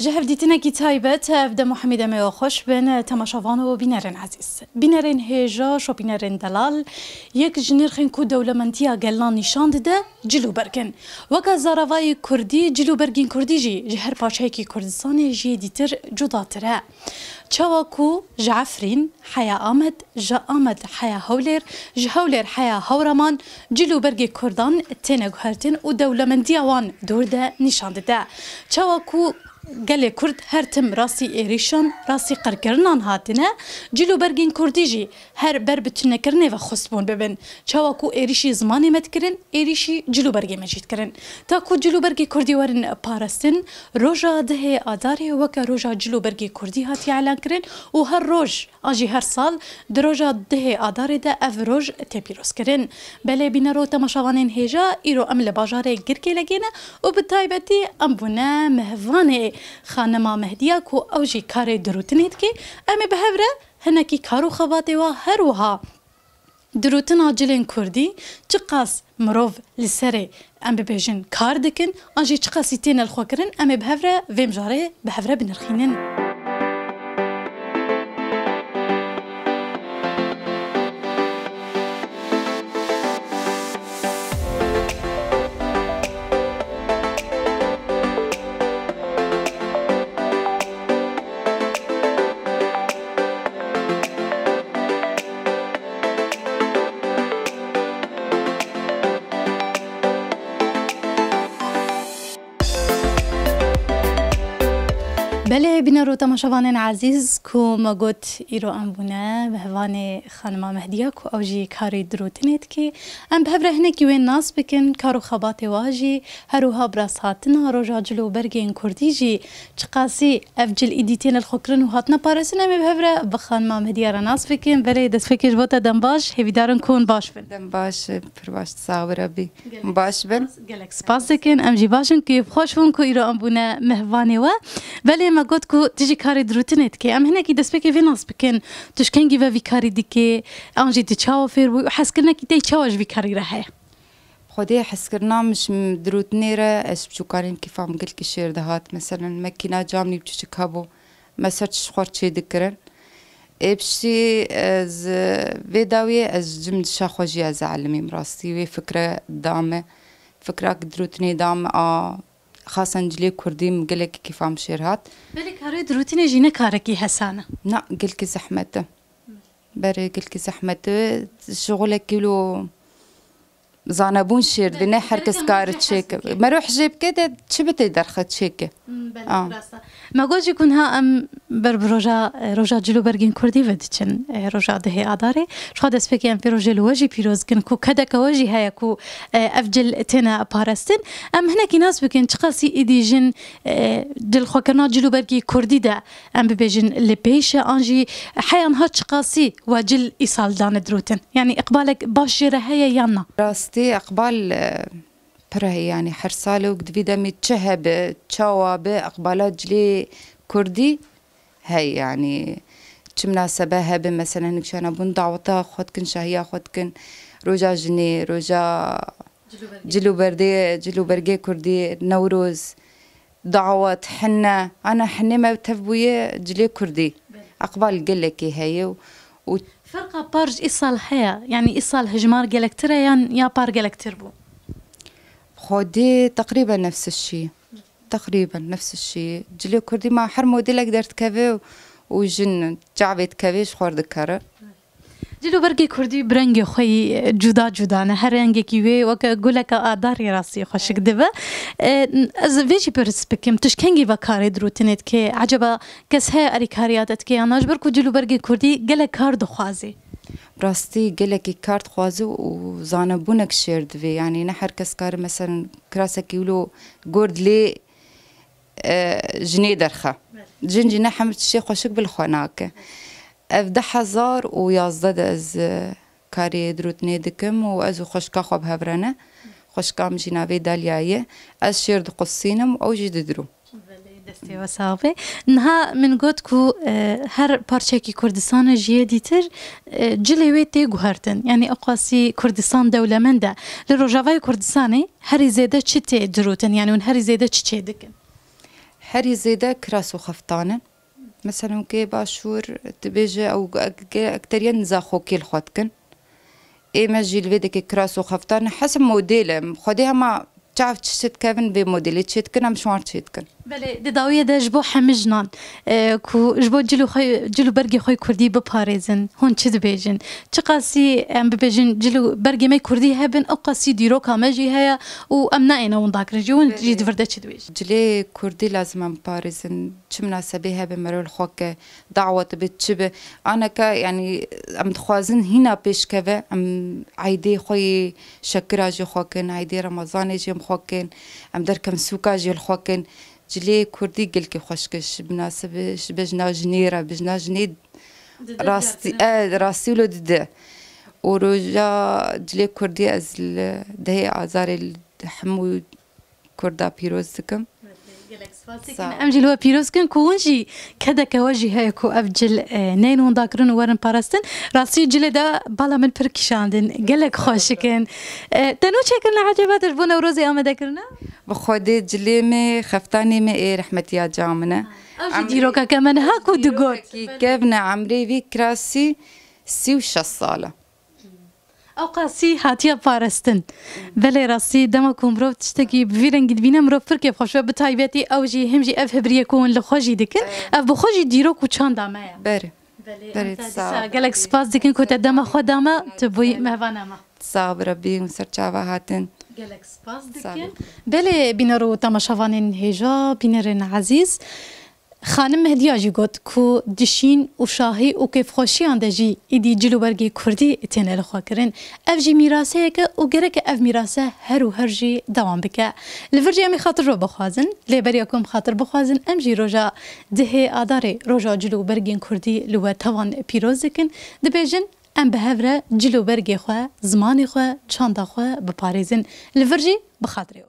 جهف ديتنا كي تايبت أبدا محمد ما خوش بين تماشافان وبينارن عزيز بينارن هيجا شو بينارن دلال يك جنير خين كو دولة منتيا قلنا نشان ده جلو بركن وكا زاراوي كردي جلو بركن كردي جي جهر باشيكي كردستان جي ديتر جداتره چاواکو جعفرین حیا آمد جا آمد حیا هولر جهولر حیا هورمان جلو برگ کردان تنگ هرتن و دولمندی آوان دور ده نشان ده چاواکو گله کرد هر تم راسی ایریشان راسی قرکرنان هاتنه جلو برگین کردی جی هر بر بتونه کرنه و خصبون ببن چاواکو ایریشی زمانی مد کرن ایریشی جلو برگی مجید کرن تا کو جلو برگی کردی ورن پارستن روژا ده آداری وکا روژا جلو برگی کردی هاتی اعلان کرن و هر روژ آجی هر سال دروژا ده آداری ده اف روژ تپیروس کرن بله بینرو تماشاوانین هیجا ایرو امل باجاره گرکی لگینه و بتایبتی ام بونه مهوانه خانما مهدیه کو اوجی کار دروتنید که امی بهوره هنکی کارو خواته و هروها دروتن آجلین کردی چقاس مروف لسره ام ببیجن کار دکن آجی چقاسی تین الخوا کرن امی بهوره ویم جاره بهوره بنرخینن بله بینرو تماشاوانین عزیز کو مگوت ایرو ام بونه بهوان خانما مهدیه کو اوجی کاری دروتنید که ام بهوره هنکی وین ناس بکن کارو خبات واجی هروها براس هاتنا روژا جلو برگین کردی جی چقاسی افجل ایدیتین الخکرن و هاتنا پارسن ام بهوره بخانما مهدیه را ناس بکن بله دست فکرش بوتا دم باش هیویدارن کون باش بن دم باش پر باش تصاوب ربی باش بن گلک سپاس دکن ام جی باشن که خوش بون کو ایرو ام بونه مهوانی و بله ما قلت كو تجي كاري دروتنت كي ام هنا كي دس بكي في ناس بكن تشكن جيفا في كاري ديكي انجي تشاو فير وحس كنا كي تي تشاوج في كاري راهي خدي حس كرنا مش دروتني را اس بشو كارين كيف عم قلت كشير دهات مثلا ماكينه جامني بتشكابو ما سرتش خورت شي دكرن ابشي از فيداوي از جمد شاخوجي از علمي مراستي وي فكره دامه فكره دروتني دام خاصة جلي كردي مقلك كيف عم شيرهات بالك هريد روتيني جينا كاركي حسانة لا قلك زحمته بري قلك زحمته شغلك كيلو زانبون شير دنا حركس كار تشيك ما روح جيب كده شبت درخه تشيك ما قلت يكون ها ام بربروجا روجا جلو برگين كردي ودچن روجا ده اداري شخد اسفكي ام في روجا لوجي بيروز كن كو كدا كوجي هيا كو افجل تنا بارستن ام هنا كي ناس بكن تقاسي ايديجن دل خوكنا جلو برگي كردي ده ام ببيجن لبيش انجي حيان ها تقاسي وجل ايصال دان دروتن يعني اقبالك باشره هيا يانا راستي اقبال برهي يعني حرصالة وقد في دمي تشهب تشاوب اقبالات جلي كردي هاي يعني مناسبة هب مثلا نكشانا بون دعوتا خودكن شهية خودكن روجا جني روجا جلو برگي كردي نوروز دعوات حنة انا حنة ما بتفبوية جلي كردي اقبال قلكي هاي فرقة بارج إيصال حياة يعني إيصال هجمار جلكترا يا بار جلكتر بو خودي تقريبا نفس الشيء تقريبا نفس الشيء جلي كردي ما حرمو دي لك درت كافي وجن جعبت كافيش خور ذكره جلو برگي كردي برنگي خوي جدا جدا هر رنگي كيوي وك قولك اداري راسي خوش كدبه از فيجي برسبكم تشكنجي بكاري دروتنت كي عجبا كس هي اريكارياتت كي انا جبركو جلو برگي كردي قال كار دخوازي براستي قالك كارت خوازو وزانبونك شيرد في يعني نحر كسكار مثلا كراسك يقولوا قرد لي جنيه درخه جنجي نحمت الشيخ خوشك بالخناك افده حزار ويازدد از كاري دروتني دكم وازو خوشكا خوب هبرنا خوشكا مجينا في داليايه از شيرد قصينم او جددرو دستي وصافي نها من قدكو هر بارشاكي كردستان جيديتر جلويتي جوهرتن يعني اقاسي كردستان دولة من ده لروجافاي كردستاني هري زيادة تشتي دروتن يعني هري زيادة تشتي دكن هەری زێدە کراس و خەفتانن مثلا کێ باشوور دبێژە ئەو ئەکتەریان نزاخۆکیل خۆتکن ئێمە ژیلوێدێکی کراس و خەفتانە حەسب مۆدێلە خودی هەما چاو چێت کەون بێ مۆدلی چێتکن ئەم شوار چێتکن بله داویه ده جبو همجنان کو جبو جلو برگی خوی کردی بپارێزن هون چی دبیجن چه قاسی ام ببیجن جلو برگی می کردی هبن او قاسی دیرو کامجی هیا و ام نه اون داکر جون جید ورده چی دبیجن جلی کردی لازم ام پارێزن چه مناسبه هبن مرول خوک دعوت بت چه به انا که یعنی ام دخوازن هینا پیش که ام عیدی خوی شکراجی خوکن عیدی رمضان جیم خوکن ام درکم سوکاجی خوکن جلي كردي قلكي خوشكش بناسبش بجنا جنيرة بجنا جنيد راستي ولو دده ورجا جلي كردي از دهي آزار حمو كردا بيروز دكم ام جلوه پیروز کن کونجی کده که واجی های کو افجل نینون داکرن ورن پارستن راستی جل دا بالا من پر کشاندن گلک خوش کن تنو چه کن عجبات ربون روزی آمده کرنا بخودی جلی می خفتانی می ای رحمتیا جامنه ام دیرو که کمن ها کو دگوت کبنا عمری وی کراسی 36 ساله او قاسی هاتیه پارستن ولی راستی دما کومرو تشتکی بویرن گدبینه مرو فرق خوشو به تایبتی او جی هم جی اف هبریه کون لخوجی دکن اف بخوجی دیرو کو چند دامه بله بله گلک سپاس دکن کو تدما خود دامه تبوی مهوانه ما صاحب ربی مسرچاوا هاتن گلک سپاس دکن بله بینرو تماشاوانین هجا بینرن عزیز خانم مهدی آجی گفت که دشین و شاهی و کیف خوشیان دجی ایدی جلو برگی کردی تنه لخوا کرن اف جی میراسه که و گره که اف میراسه هر و هر جی دوام بکه لورجی امی خاطر رو بخوازن لیبری اکم خاطر بخوازن ام جی روژا ده آداره روژا جلو برگی کردی لو توان پیروز کن دبیجن ام به هفره جلو برگی خواه زمانی خواه چاندا خواه بپاریزن لورجی بخاطره